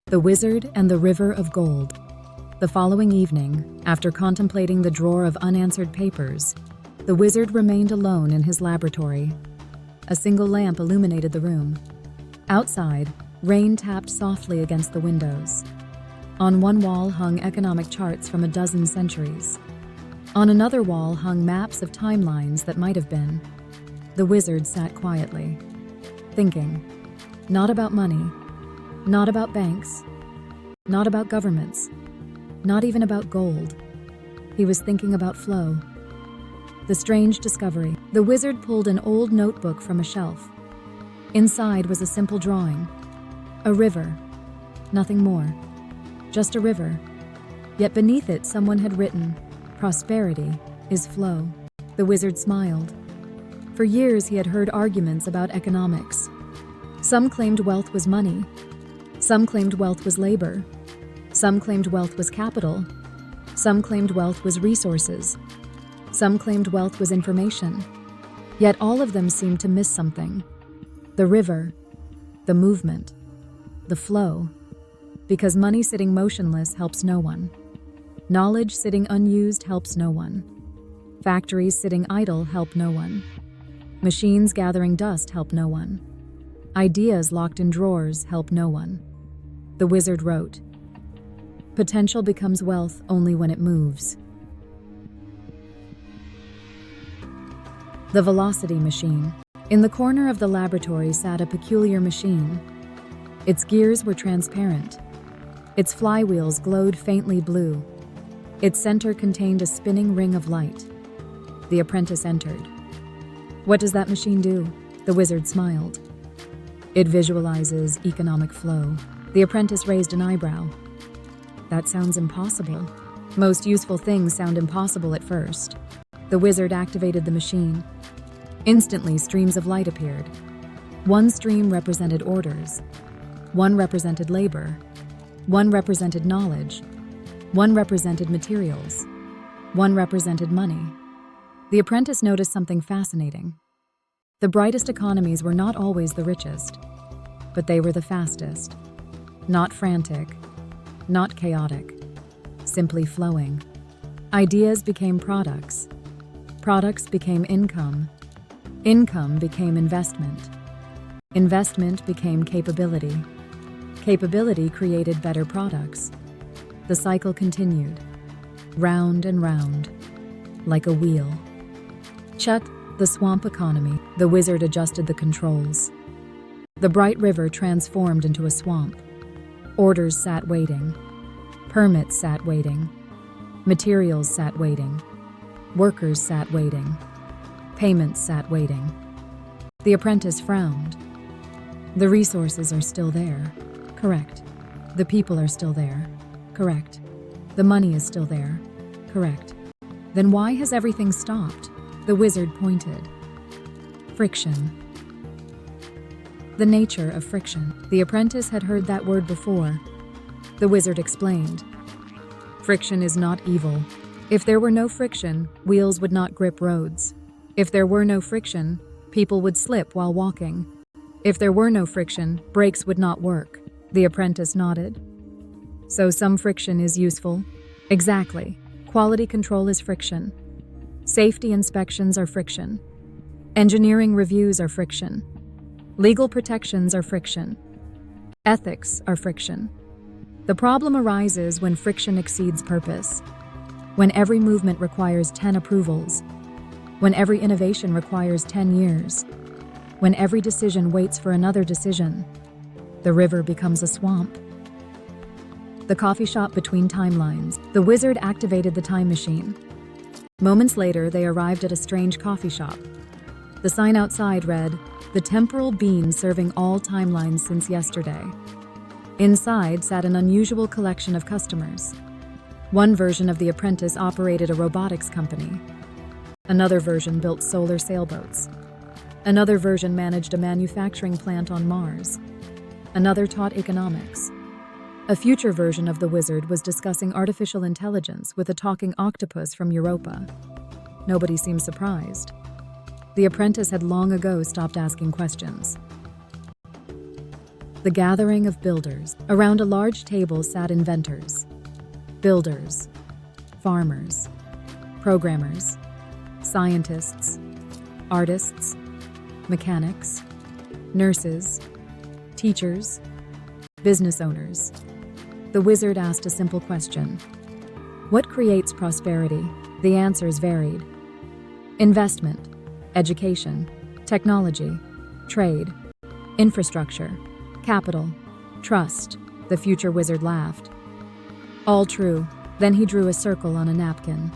The Wizard and the River of Gold. The following evening, after contemplating the drawer of unanswered papers, the wizard remained alone in his laboratory. A single lamp illuminated the room. Outside, rain tapped softly against the windows. On one wall hung economic charts from a dozen centuries. On another wall hung maps of timelines that might have been. The wizard sat quietly, thinking, not about money, not about banks, not about governments, not even about gold. He was thinking about flow. The strange discovery. The wizard pulled an old notebook from a shelf. Inside was a simple drawing. A river. Nothing more. Just a river. Yet beneath it someone had written, "Prosperity is flow." The wizard smiled. For years he had heard arguments about economics. Some claimed wealth was money. Some claimed wealth was labor. Some claimed wealth was capital. Some claimed wealth was resources. Some claimed wealth was information. Yet all of them seemed to miss something. The river, the movement, the flow. Because money sitting motionless helps no one. Knowledge sitting unused helps no one. Factories sitting idle help no one. Machines gathering dust help no one. Ideas locked in drawers help no one. The wizard wrote, "Potential becomes wealth only when it moves." The velocity machine. In the corner of the laboratory sat a peculiar machine. Its gears were transparent. Its flywheels glowed faintly blue. Its center contained a spinning ring of light. The apprentice entered. "What does that machine do?" The wizard smiled. "It visualizes economic flow." The apprentice raised an eyebrow. "That sounds impossible." Most useful things sound impossible at first. The wizard activated the machine. Instantly, streams of light appeared. One stream represented orders. One represented labor. One represented knowledge. One represented materials. One represented money. The apprentice noticed something fascinating. The brightest economies were not always the richest, but they were the fastest. Not frantic, not chaotic, simply flowing. Ideas became products. Products became income. Income became investment. Investment became capability. Capability created better products. The cycle continued, round and round, like a wheel. Chut, the swamp economy. The wizard adjusted the controls. The bright river transformed into a swamp. Orders sat waiting. Permits sat waiting. Materials sat waiting. Workers sat waiting. Payments sat waiting. The apprentice frowned. The resources are still there. Correct. The people are still there. Correct. The money is still there. Correct. Then why has everything stopped? The wizard pointed. Friction. The nature of friction. The apprentice had heard that word before. The wizard explained. Friction is not evil. If there were no friction, wheels would not grip roads. If there were no friction, people would slip while walking. If there were no friction, brakes would not work. The apprentice nodded. So some friction is useful? Exactly. Quality control is friction. Safety inspections are friction. Engineering reviews are friction. Legal protections are friction. Ethics are friction. The problem arises when friction exceeds purpose. When every movement requires 10 approvals. When every innovation requires 10 years. When every decision waits for another decision. The river becomes a swamp. The coffee shop between timelines. The wizard activated the time machine. Moments later, they arrived at a strange coffee shop. The sign outside read, "The Temporal Bean serving all timelines since yesterday." Inside sat an unusual collection of customers. One version of the apprentice operated a robotics company. Another version built solar sailboats. Another version managed a manufacturing plant on Mars. Another taught economics. A future version of the wizard was discussing artificial intelligence with a talking octopus from Europa. Nobody seemed surprised. The apprentice had long ago stopped asking questions. The gathering of builders. Around a large table sat inventors, builders, farmers, programmers, scientists, artists, mechanics, nurses, teachers, business owners. The wizard asked a simple question. What creates prosperity? The answers varied. Investment, education, technology, trade, infrastructure, capital, trust. The future wizard laughed. All true. Then he drew a circle on a napkin.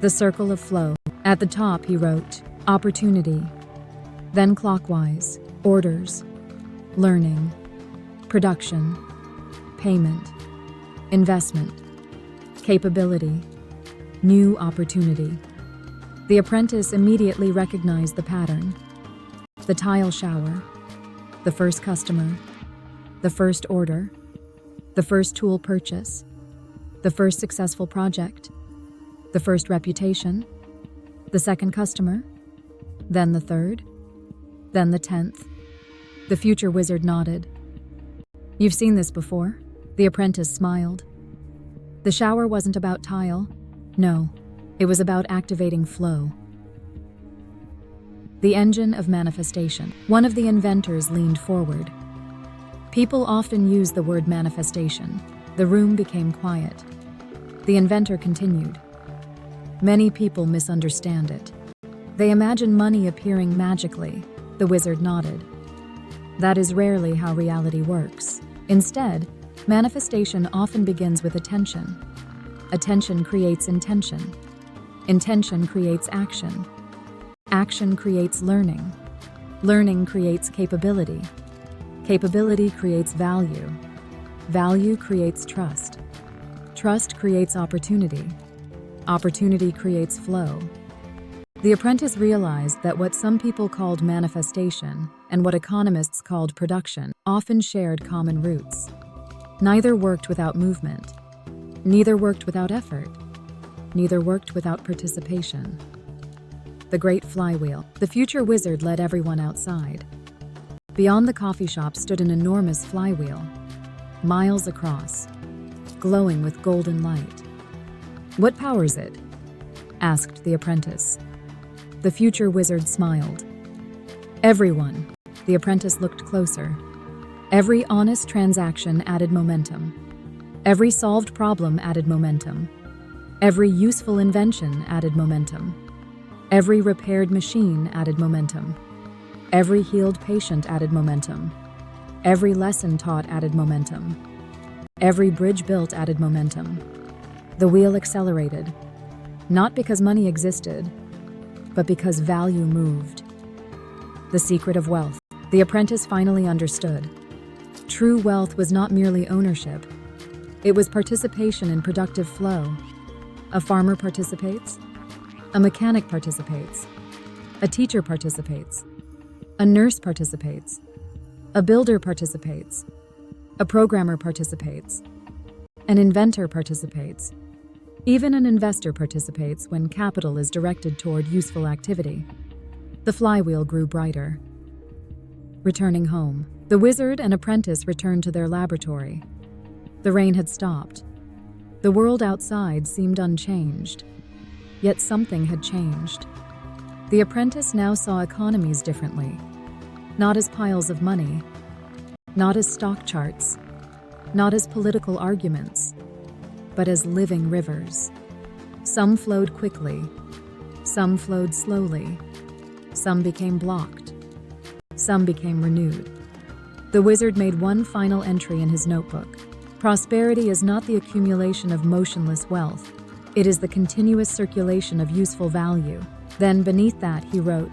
The circle of flow. At the top he wrote, opportunity. Then clockwise, orders, learning, production, payment, investment, capability, new opportunity. The apprentice immediately recognized the pattern. The tile shower, the first customer, the first order, the first tool purchase, the first successful project, the first reputation, the second customer, then the third, then the 10th. The future wizard nodded. You've seen this before? The apprentice smiled. The shower wasn't about tile. No, it was about activating flow. The engine of manifestation. One of the inventors leaned forward. People often use the word manifestation. The room became quiet. The inventor continued. Many people misunderstand it. They imagine money appearing magically. The wizard nodded. That is rarely how reality works. Instead, manifestation often begins with attention. Attention creates intention. Intention creates action. Action creates learning. Learning creates capability. Capability creates value. Value creates trust. Trust creates opportunity. Opportunity creates flow. The apprentice realized that what some people called manifestation and what economists called production often shared common roots. Neither worked without movement. Neither worked without effort. Neither worked without participation. The great flywheel. The future wizard led everyone outside. Beyond the coffee shop stood an enormous flywheel, miles across, glowing with golden light. What powers it? Asked the apprentice. The future wizard smiled. Everyone. The apprentice looked closer. Every honest transaction added momentum. Every solved problem added momentum. Every useful invention added momentum. Every repaired machine added momentum. Every healed patient added momentum. Every lesson taught added momentum. Every bridge built added momentum. The wheel accelerated, not because money existed, but because value moved. The secret of wealth. The apprentice finally understood. True wealth was not merely ownership. It was participation in productive flow. A farmer participates. A mechanic participates. A teacher participates. A nurse participates. A builder participates. A programmer participates. An inventor participates. Even an investor participates when capital is directed toward useful activity. The flywheel grew brighter. Returning home, the wizard and apprentice returned to their laboratory. The rain had stopped. The world outside seemed unchanged. Yet something had changed. The apprentice now saw economies differently, not as piles of money, not as stock charts, not as political arguments, but as living rivers. Some flowed quickly, some flowed slowly, some became blocked, some became renewed. The wizard made one final entry in his notebook. Prosperity is not the accumulation of motionless wealth. It is the continuous circulation of useful value. Then beneath that he wrote,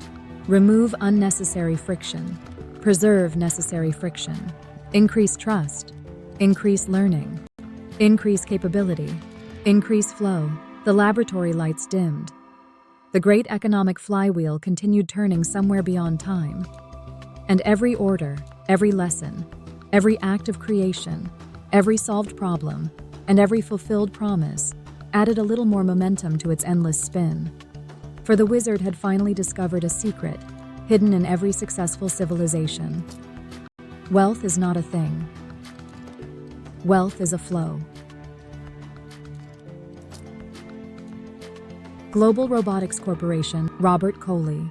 remove unnecessary friction, preserve necessary friction, increase trust, increase learning, increase capability, increase flow. The laboratory lights dimmed. The great economic flywheel continued turning somewhere beyond time. And every order, every lesson, every act of creation, every solved problem, and every fulfilled promise added a little more momentum to its endless spin. For the wizard had finally discovered a secret. hidden in every successful civilization. Wealth is not a thing. Wealth is a flow. Global Robotics Corporation, Robert Coley.